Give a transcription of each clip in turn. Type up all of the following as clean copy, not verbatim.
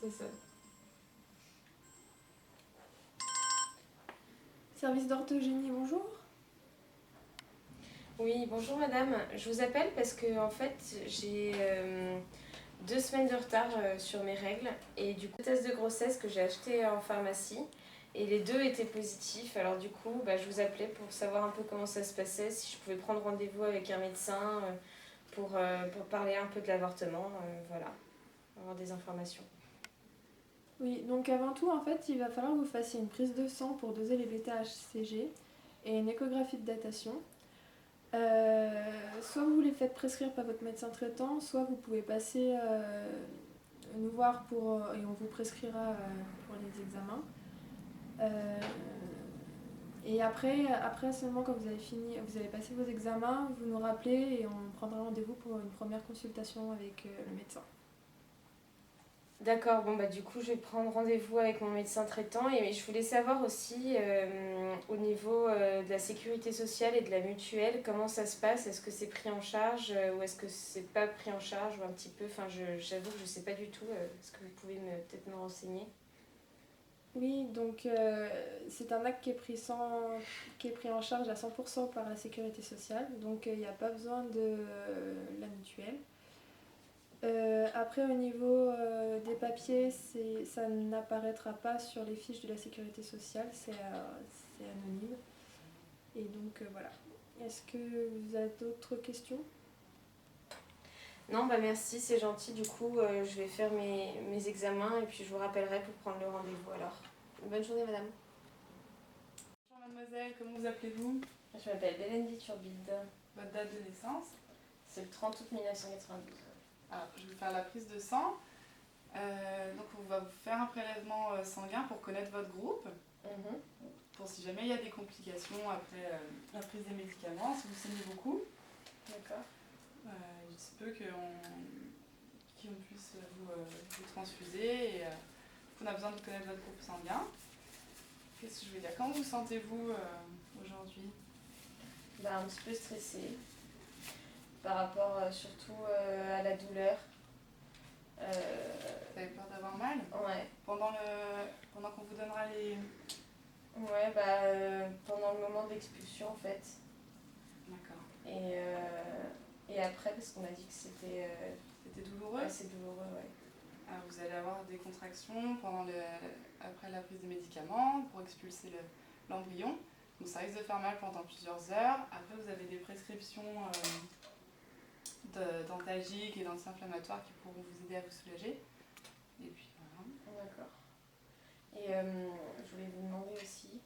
C'est ça. Service d'orthogénie, bonjour. Oui, bonjour madame. Je vous appelle parce que en fait j'ai 2 semaines de retard sur mes règles et du coup test de grossesse que j'ai acheté en pharmacie et les deux étaient positifs. Alors du coup je vous appelais pour savoir un peu comment ça se passait, si je pouvais prendre rendez-vous avec un médecin pour parler un peu de l'avortement, voilà, avoir des informations. Oui, donc avant tout, en fait, il va falloir que vous fassiez une prise de sang pour doser les bêta-HCG et une échographie de datation. Soit vous les faites prescrire par votre médecin traitant, soit vous pouvez passer nous voir et on vous prescrira pour les examens. Et après seulement quand vous avez fini, vous avez passé vos examens, vous nous rappelez et on prendra rendez-vous pour une première consultation avec le médecin. D'accord, du coup je vais prendre rendez-vous avec mon médecin traitant et je voulais savoir aussi au niveau de la sécurité sociale et de la mutuelle, comment ça se passe, est-ce que c'est pris en charge ou est-ce que c'est pas pris en charge ou un petit peu, j'avoue que je sais pas du tout, est-ce que vous pouvez peut-être me renseigner? Oui, donc c'est un acte qui est pris en charge à 100% par la sécurité sociale, donc il n'y a pas besoin de la mutuelle. Après, au niveau des papiers, ça n'apparaîtra pas sur les fiches de la sécurité sociale, c'est anonyme. Et donc voilà. Est-ce que vous avez d'autres questions? Non, merci, c'est gentil, du coup je vais faire mes examens et puis je vous rappellerai pour prendre le rendez-vous alors. Bonne journée madame. Bonjour mademoiselle, comment vous appelez-vous? Je m'appelle Bélénie Turbide. Votre date de naissance? C'est le 30 août 1992. Alors, je vais vous faire la prise de sang. Donc on va vous faire un prélèvement sanguin pour connaître votre groupe, pour si jamais il y a des complications après la prise des médicaments, si vous saignez beaucoup. D'accord. Il se peut qu'on puisse vous transfuser et on a besoin de connaître votre groupe sanguin. Qu'est-ce que je veux dire? Comment vous sentez-vous aujourd'hui? Un petit peu stressée par rapport surtout à la douleur. Vous avez peur d'avoir mal? Ouais. Pendant qu'on vous donnera les... Ouais, pendant le moment d'expulsion en fait. D'accord. Et après, parce qu'on m'a dit que c'était... C'était douloureux? assez douloureux, ouais. Alors vous allez avoir des contractions après la prise des médicaments pour expulser l'embryon. Donc ça risque de faire mal pendant plusieurs heures. Après vous avez des prescriptions d'antalgiques et d'anti-inflammatoires qui pourront vous aider à vous soulager. Et puis voilà. D'accord. Et je voulais vous demander aussi...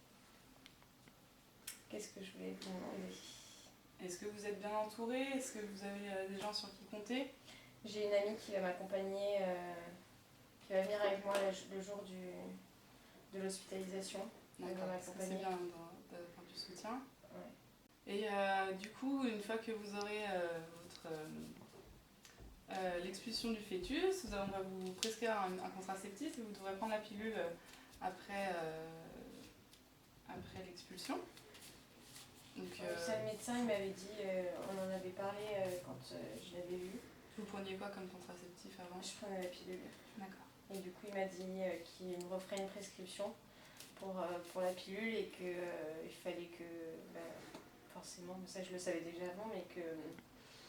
Qu'est-ce que je voulais vous demander? Est-ce que vous êtes bien entouré? Est-ce que vous avez des gens sur qui compter? J'ai une amie qui va m'accompagner, qui va venir avec moi le jour de l'hospitalisation. D'accord, ça c'est bien d'avoir du soutien. Ouais. Et du coup, une fois que vous aurez l'expulsion du fœtus, on va vous prescrire un contraceptif et vous devrez prendre la pilule après l'expulsion. Ça, le médecin il m'avait dit, on en avait parlé quand je l'avais vu. Vous preniez quoi comme contraceptif avant? Je prenais la pilule. D'accord. Et du coup il m'a dit qu'il me referait une prescription pour la pilule et qu'il fallait que, forcément, ça je le savais déjà avant, mais que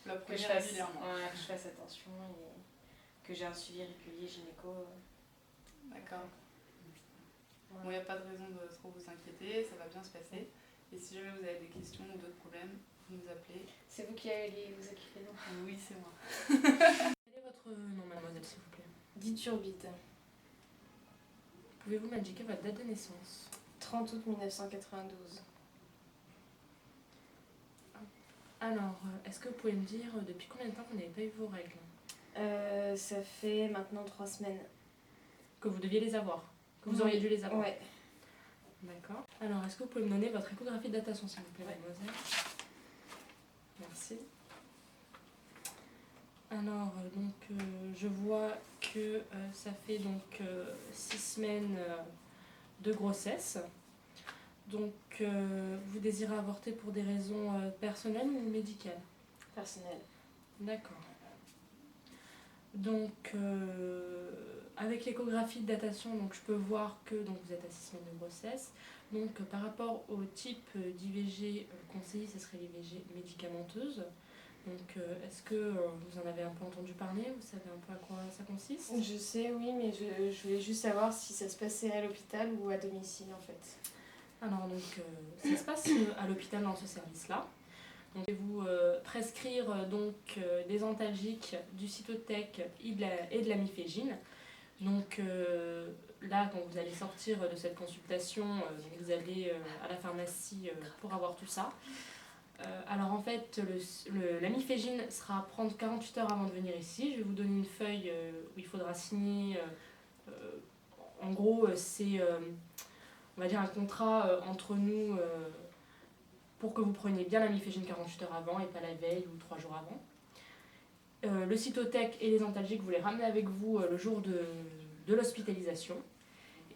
je fasse attention et que j'ai un suivi régulier gynéco. D'accord. Bon, il n'y a pas de raison de trop vous inquiéter, ça va bien se passer. Et si jamais vous avez des questions ou d'autres problèmes, vous nous appelez. C'est vous qui allez vous écrire les noms? Oui, c'est moi. Quel est votre nom, mademoiselle, s'il vous plaît? Dit Turbide. Pouvez-vous m'indiquer votre date de naissance? 30 août 1992. Alors, est-ce que vous pouvez me dire depuis combien de temps vous n'avez pas eu vos règles? Ça fait maintenant 3 semaines. Que vous deviez les avoir? Que vous auriez dû les avoir? Ouais. D'accord. Alors, est-ce que vous pouvez me donner votre échographie de datation, s'il vous plaît, Ouais. mademoiselle? Merci. Alors, je vois que ça fait donc 6 semaines de grossesse. Donc, vous désirez avorter pour des raisons personnelles ou médicales? Personnel. D'accord. Donc, avec l'échographie de datation, donc, je peux voir que donc, vous êtes à 6 semaines de grossesse. Donc par rapport au type d'IVG conseillé, ce serait l'IVG médicamenteuse. Donc est-ce que vous en avez un peu entendu parler? Vous savez un peu à quoi ça consiste? Je sais, oui, mais je voulais juste savoir si ça se passait à l'hôpital ou à domicile en fait. Alors donc ça se passe à l'hôpital dans ce service-là. Donc, je vais vous prescrire des antalgiques, du cytotec et de la mifégine. Donc là, quand vous allez sortir de cette consultation, vous allez à la pharmacie pour avoir tout ça. Alors en fait, la mifégine sera à prendre 48 heures avant de venir ici. Je vais vous donner une feuille où il faudra signer. En gros, c'est on va dire un contrat entre nous pour que vous preniez bien la mifégine 48 heures avant et pas la veille ou 3 jours avant. Le cytotec et les antalgiques, vous les ramenez avec vous le jour de l'hospitalisation.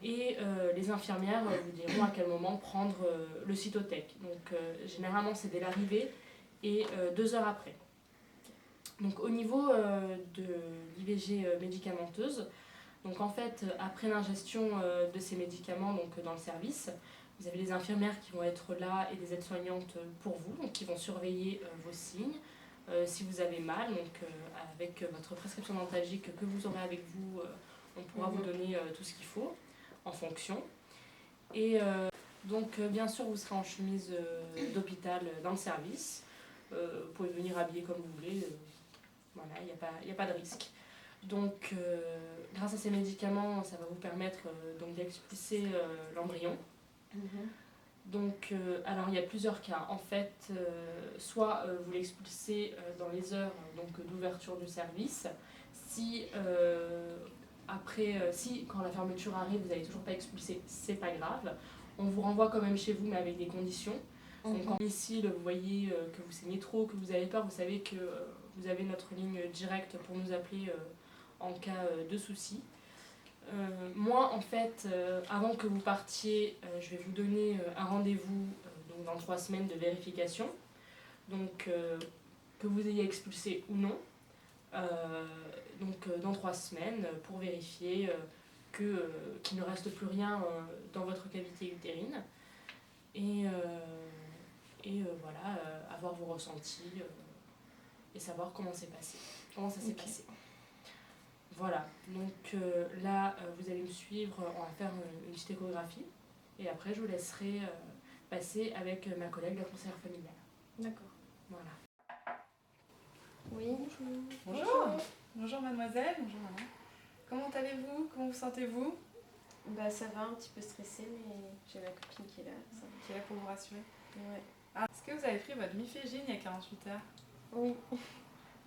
Et les infirmières vous diront à quel moment prendre le cytotec. Donc généralement c'est dès l'arrivée et 2 heures après. Donc au niveau de l'IVG médicamenteuse, donc en fait après l'ingestion de ces médicaments donc, dans le service, vous avez des infirmières qui vont être là et des aides-soignantes pour vous, donc qui vont surveiller vos signes. Si vous avez mal, donc avec votre prescription d'antalgique que vous aurez avec vous, on pourra vous donner tout ce qu'il faut en fonction. Et donc bien sûr vous serez en chemise d'hôpital dans le service. Vous pouvez venir habiller comme vous voulez, voilà, il n'y a pas de risque. Donc grâce à ces médicaments, ça va vous permettre d'expulser l'embryon. Donc, alors il y a plusieurs cas. En fait, soit vous l'expulsez dans les heures d'ouverture du service. Si si quand la fermeture arrive, vous n'avez toujours pas expulsé, c'est pas grave. On vous renvoie quand même chez vous, mais avec des conditions. Donc en domicile, vous voyez que vous saignez trop, que vous avez peur, vous savez que vous avez notre ligne directe pour nous appeler en cas de souci. Moi, en fait, avant que vous partiez, je vais vous donner un rendez-vous dans 3 semaines de vérification. Donc, que vous ayez expulsé ou non. Dans 3 semaines, pour vérifier qu'il ne reste plus rien dans votre cavité utérine. Et voilà, avoir vos ressentis et savoir comment ça s'est passé. Voilà, donc là, vous allez me suivre, on va faire une petite échographie. Et après, je vous laisserai passer avec ma collègue, la conseillère familiale. D'accord. Voilà. Oui, bonjour. Bonjour. Bonjour mademoiselle, bonjour maman. Comment allez-vous? Comment vous sentez-vous? Bah ça va, un petit peu stressée, mais j'ai ma copine qui est là. Ça va. Qui est là pour vous rassurer. Ouais. Ah, est-ce que vous avez pris votre mifégine il y a 48 heures? Oui.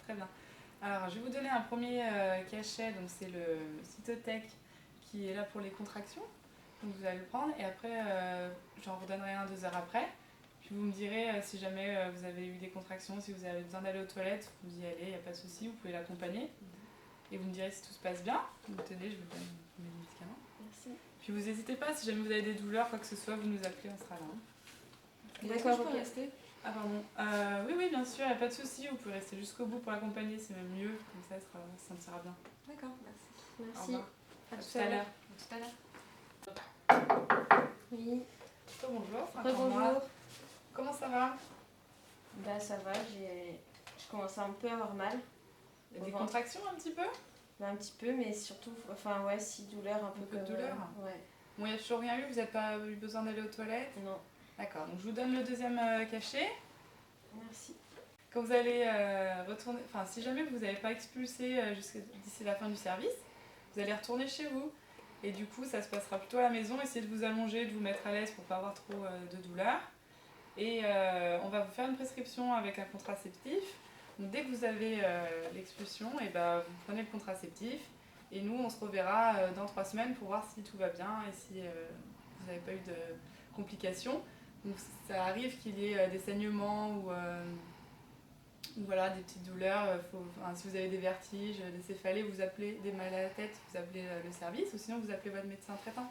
Très bien. Alors, je vais vous donner un premier cachet, donc c'est le cytotec qui est là pour les contractions. Donc vous allez le prendre et après, j'en redonnerai un 2 heures après. Puis vous me direz si jamais vous avez eu des contractions, si vous avez besoin d'aller aux toilettes, vous y allez, il n'y a pas de souci, vous pouvez l'accompagner. Et vous me direz si tout se passe bien. Donc tenez, je vous donne mes médicaments. Merci. Puis vous n'hésitez pas, si jamais vous avez des douleurs, quoi que ce soit, vous nous appelez, on sera là. Hein. D'accord, Est-ce que je peux ok. rester? Ah pardon. Oui, bien sûr, il n'y a pas de souci, vous pouvez rester jusqu'au bout pour l'accompagner, c'est même mieux, comme ça, ça se sentira bien. D'accord, Au merci. revoir. À tout à l'heure. Tout à l'heure. Oui. Bonjour. Rebonjour. Comment ça va? Bah ça va, je commence un peu à avoir mal. Il y a des Au ventre. contractions un petit peu? Bah, un petit peu, mais surtout, enfin ouais, si douleur un peu. Un peu de comme, douleur. Ouais. Bon, il n'y a toujours rien eu, vous n'avez pas eu besoin d'aller aux toilettes? Non. D'accord, donc je vous donne le deuxième cachet. Merci. Quand vous allez retourner, enfin si jamais vous n'avez pas expulsé d'ici la fin du service, vous allez retourner chez vous. Et du coup, ça se passera plutôt à la maison. Essayez de vous allonger, de vous mettre à l'aise pour ne pas avoir trop de douleur. Et on va vous faire une prescription avec un contraceptif. Donc dès que vous avez l'expulsion, et ben, vous prenez le contraceptif. Et nous, on se reverra dans 3 semaines pour voir si tout va bien et si vous n'avez pas eu de complications. Donc ça arrive qu'il y ait des saignements ou voilà, des petites douleurs. Si vous avez des vertiges, des céphalées, vous appelez des mal à la tête, vous appelez le service ou sinon vous appelez votre médecin traitant.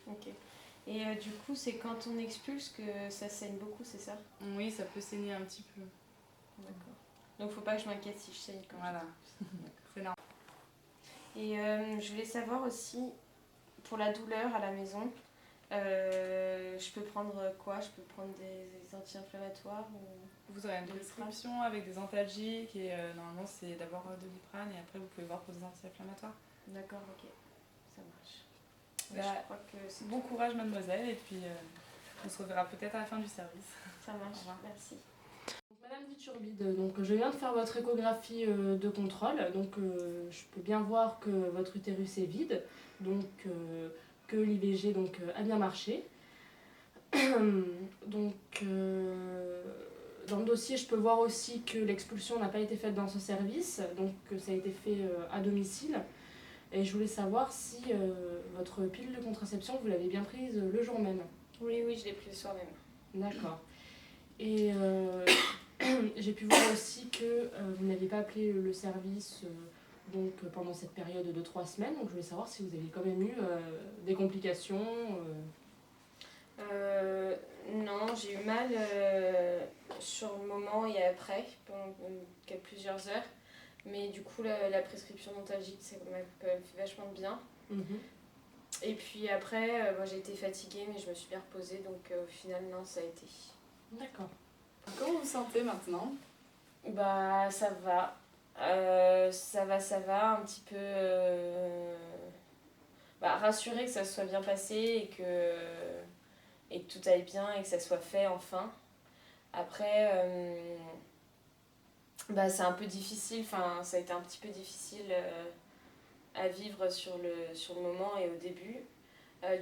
Ok. Et du coup, c'est quand on expulse que ça saigne beaucoup, c'est ça? Oui, ça peut saigner un petit peu. D'accord. Donc faut pas que je m'inquiète si je saigne quand Voilà, c'est normal. Et je voulais savoir aussi, pour la douleur à la maison, je peux prendre quoi? Je peux prendre des anti-inflammatoires ou... Vous aurez une prescription avec des antalgiques et normalement c'est d'abord de l'iprane et après vous pouvez voir pour des anti-inflammatoires. D'accord, ok, ça marche. Bah, Je crois que c'est bon courage mademoiselle et puis on se reverra peut-être à la fin du service. Ça marche, Au revoir. merci. Madame Diturbide, donc je viens de faire votre échographie de contrôle, donc je peux bien voir que votre utérus est vide, donc que l'IVG a bien marché. Donc dans le dossier, je peux voir aussi que l'expulsion n'a pas été faite dans ce service, donc que ça a été fait à domicile. Et je voulais savoir si votre pilule de contraception, vous l'avez bien prise le jour même. Oui, je l'ai pris le soir même. D'accord. Et j'ai pu voir aussi que vous n'avez pas appelé le service pendant cette période de 3 semaines. Donc je voulais savoir si vous avez quand même eu des complications. Non, j'ai eu mal sur le moment et après, pendant plusieurs heures. Mais du coup, la prescription d'antalgique, ça m'a quand même fait vachement de bien. Et puis après, moi j'ai été fatiguée, mais je me suis bien reposée, donc au final, non, ça a été. D'accord. Comment vous vous sentez maintenant? Bah, ça va. Ça va, un petit peu rassurée que ça se soit bien passé et que tout aille bien et que ça soit fait enfin. Après, c'est un peu difficile, enfin ça a été un petit peu difficile à vivre sur le moment et au début.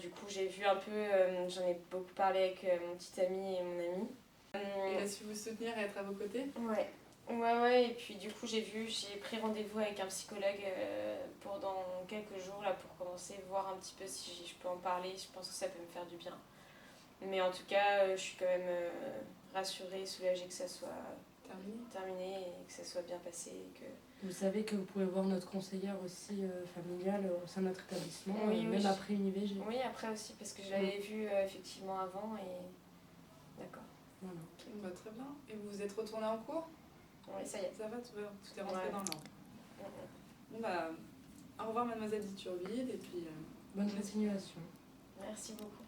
Du coup j'ai vu un peu, j'en ai beaucoup parlé avec mon petit ami et mon ami. Il a su vous soutenir et être à vos côtés? Ouais, et puis du coup j'ai pris rendez-vous avec un psychologue pour dans quelques jours là pour commencer, voir un petit peu si je peux en parler, je pense que ça peut me faire du bien. Mais en tout cas, je suis quand même rassurée et soulagée que ça soit terminé et que ça soit bien passé. Vous savez que vous pouvez voir notre conseillère aussi familiale au sein de notre établissement, même après une IVG. Oui, après aussi, parce que je l'avais vue effectivement avant et... D'accord. Voilà. Bah, très bien. Et vous vous êtes retourné en cours? Oui, ça y est. Ça va, tout est rentré dans l'ordre. Bon bah, au revoir mademoiselle Diturbide et puis... Bonne continuation. Merci beaucoup.